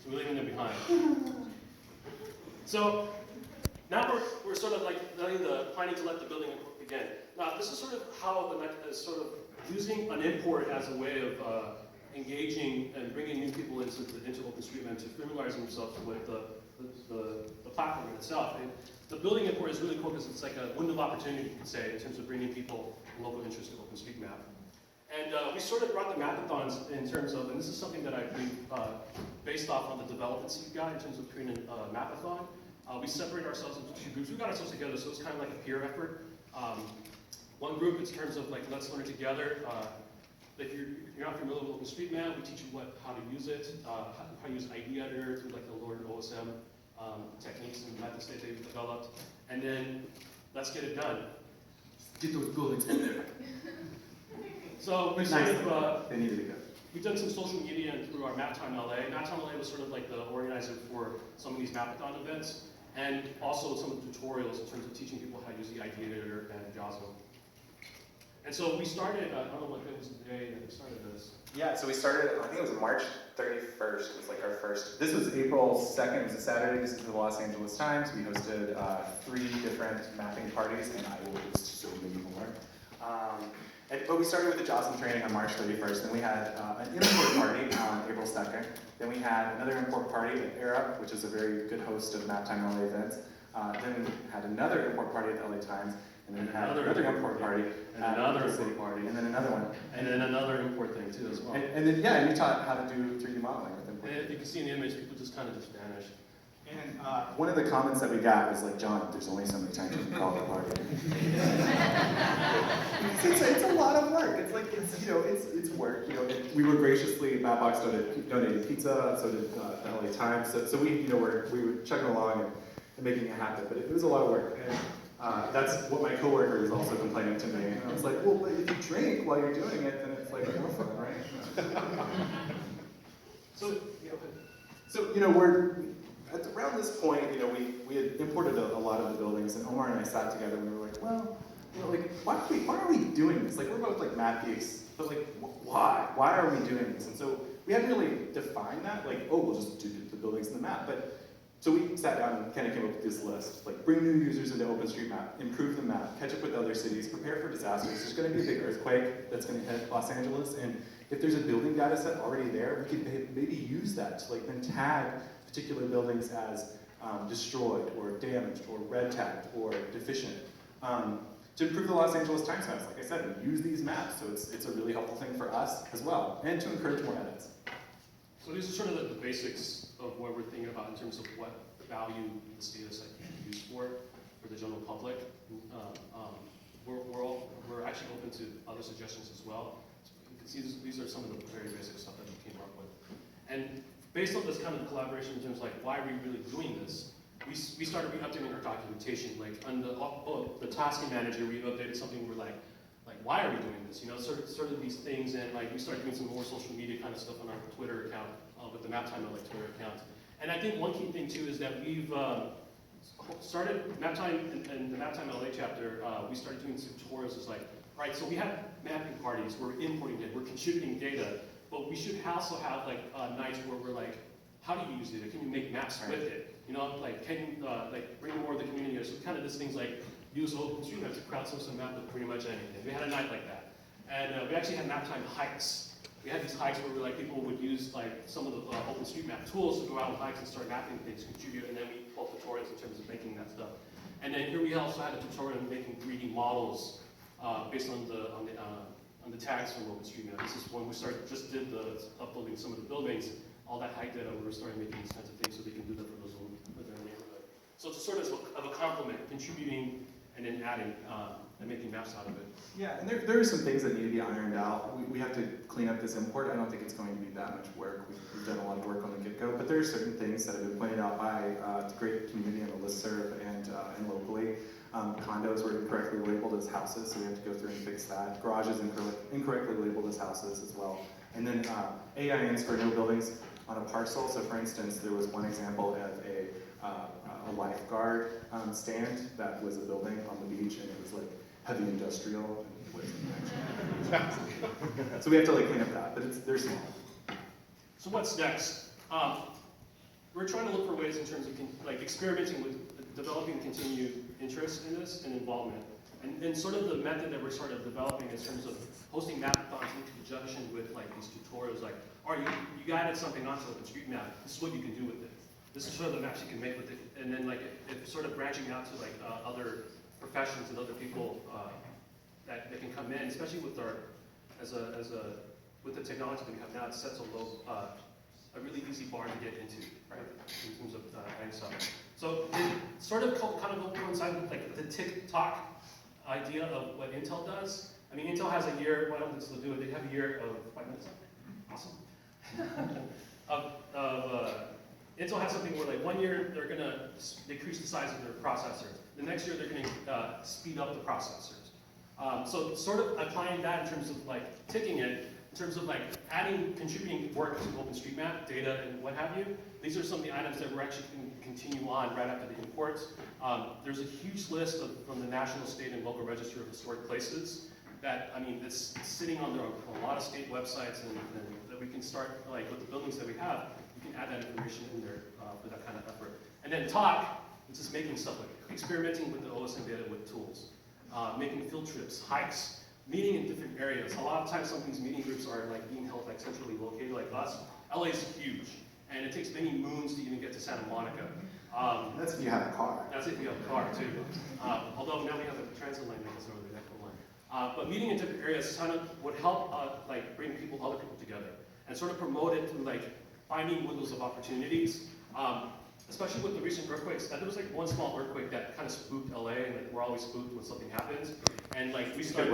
So we're leaving them behind. So now we're sort of like planning to let the building begin. Now this is sort of how the is sort of using an import as a way of engaging and bringing new people into OpenStreetMap to familiarize themselves with the platform itself. And the building import is really cool because it's like a window of opportunity, you could say, in terms of bringing people local interest to OpenStreetMap. And we sort of brought the mapathons in terms of, and this is something that I believe based off on the development seed guide in terms of creating a mapathon. We separate ourselves into two groups. We got ourselves together, so it's kind of like a peer effort. One group in terms of like, let's learn together. If you're not familiar with OpenStreetMap, we teach you how to use it, how to use ID editor through like the Lord OSM techniques and methods that they've developed. And then let's get it done. Get those buildings in there. So we sort of, they needed to go. We've done some social media and through our MapTime LA. MapTime LA was sort of like the organizer for some of these Mapathon events, and also some of the tutorials in terms of teaching people how to use the ID editor and JAWSM. And so we started, I don't know what day was the day that we started this. Yeah, so we started, I think it was March 31st was like our first. This was April 2nd, it was a Saturday. This is the Los Angeles Times. We hosted 3 different mapping parties, and I will host so many more. But we started with the JAWSM training on March 31st, then we had an import party on April 2nd, then we had another import party at Era, which is a very good host of MapTime LA events, then we had another import party at the LA Times, and then we had another import party, and another import party, and then another one. And then another import thing too as well. And then, yeah, and you taught how to do 3D modeling with import. And if you can see in the image, people just kind of just vanish. And one of the comments that we got was like, John, there's only so many times you can call it a party. it's a lot of work. It's like, it's work. We were graciously, Mapbox donated pizza, so did the LA Times. So we were chugging along and making it happen, but it was a lot of work. And that's what my coworker is also complaining to me. And I was like, well, but if you drink while you're doing it, then it's like no fun, right? So we're at around this point, we had imported a lot of the buildings, and Omar and I sat together and we were like, well, why are we doing this? Like, we're both like map geeks, but like, why? Why are we doing this? And so we hadn't really defined that, like, oh, we'll just do the buildings in the map. But so we sat down and kind of came up with this list, like bring new users into OpenStreetMap, improve the map, catch up with other cities, prepare for disasters. There's going to be a big earthquake that's going to hit Los Angeles, and if there's a building data set already there, we could maybe use that to like then tag particular buildings as destroyed or damaged or red tagged or deficient. To improve the Los Angeles Times maps, like I said, we use these maps, so it's a really helpful thing for us as well, and to encourage more edits. So these are sort of the basics of what we're thinking about in terms of what value this data set can be used for the general public. We're actually open to other suggestions as well. So you can see these are some of the very basic stuff that we came up with. And based on this kind of collaboration in terms of like, why are we really doing this? We started updating our documentation. Like on the tasking manager, we updated something where like why are we doing this? Sort of these things, and like we started doing some more social media kind of stuff on our Twitter account with the MapTime LA Twitter account. And I think one key thing too is that we've started MapTime and the MapTime LA chapter. We started doing tutorials. It's like, all right, so we have mapping parties. We're importing data. We're contributing data. But we should also have like nights where we're like, how do you use data? Can you make maps with it? Like can you bring more of the community? So kind of this things like use OpenStreetMap to crowdsource a map with pretty much anything. We had a night like that, and we actually had MapTime hikes. We had these hikes where people would use like some of the OpenStreetMap tools to go out on hikes and start mapping things, contribute, and then we pull tutorials in terms of making that stuff. And then here we also had a tutorial on making 3D models based on the tags from OpenStreetMap. This is when we just did the uploading some of the buildings, all that hike data, we were starting making these kinds of things so they can do that for their neighborhood. So it's sort of a complement, contributing and then adding and making maps out of it. Yeah, and there are some things that need to be ironed out. We have to clean up this import. I don't think it's going to be that much work. We've done a lot of work on the get-go, but there are certain things that have been pointed out by the great community on the listserv and locally. Condos were incorrectly labeled as houses, so we have to go through and fix that. Garages incorrectly labeled as houses as well. And then AINs for no buildings on a parcel. So for instance, there was one example of a lifeguard stand that was a building on the beach, and it was like heavy industrial. And so we have to like clean up that, but they're small. So what's next? We're trying to look for ways in terms of like experimenting with developing continued interest in this and involvement. And sort of the method that we're sort of developing in terms of hosting mapathons in conjunction with like these tutorials, like, all right, you added something onto OpenStreetMap, this is what you can do with it. This is sort of the maps you can make with it. And then like if sort of branching out to like other professions and other people that can come in, especially with our, with the technology that we have now, it sets a really easy bar to get into, right, in terms of adding stuff. So it sort of kind of coincide with like the TikTok idea of what Intel does. I mean, Intel has a year, why don't they still do it? They have a year of, 5 minutes awesome. Intel has something where like 1 year they're gonna decrease the size of their processor. The next year they're gonna speed up the processors. So sort of applying that in terms of like ticking it, in terms of like contributing work to OpenStreetMap, data, and what have you. These are some of the items that we're actually going to continue on right after the imports. There's a huge list from the National, State, and Local Register of Historic Places that, I mean, it's sitting on a lot of state websites, and that we can start, like with the buildings that we have, we can add that information in there for that kind of effort. And then talk, which is making stuff like experimenting with the OSM data with tools, making field trips, hikes, meeting in different areas. A lot of times some of these meeting groups are like being held like centrally located like us. LA is huge, and it takes many moons to even get to Santa Monica. That's if you have a car. That's if you have a car too. Although now we have a transit line that goes over the Echo line. But meeting in different areas kind of would help like bring other people together and sort of promote it through like finding windows of opportunities. Especially with the recent earthquakes, there was like one small earthquake that kind of spooked LA, and like we're always spooked when something happens. And like we started,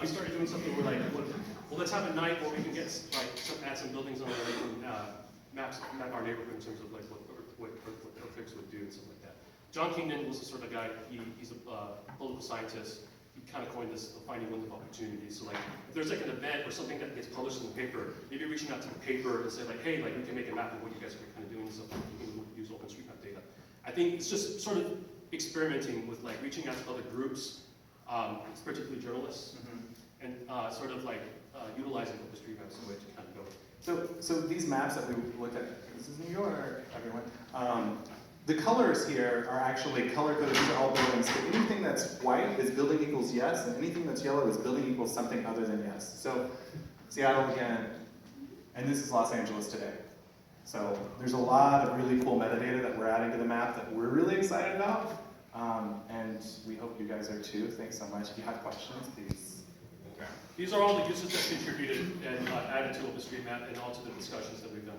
we started doing something where like, well, let's have a night where we can get like add some buildings on there and map our neighborhood in terms of like what earthquakes would do and stuff like that. John Kingdon was the sort of guy. He's a political scientist. He kind of coined this finding window of opportunities. So like, if there's like an event or something that gets published in the paper, maybe reaching out to the paper and say like, hey, like we can make a map of what you guys are kind of doing and stuff. You can use OpenStreetMap data. I think it's just sort of experimenting with like reaching out to other groups, particularly journalists, and sort of like utilizing OpenStreetMap as a way to kind of go. So these maps that we looked at, this is New York, everyone. The colors here are actually color coded. These are all buildings. So anything that's white is building equals yes, and anything that's yellow is building equals something other than yes. So Seattle again, and this is Los Angeles today. So there's a lot of really cool metadata that we're adding to the map that we're really excited about, and we hope you guys are too. Thanks so much. If you have questions, please. Okay. These are all the users that contributed and added to OpenStreetMap and all to the discussions that we've done.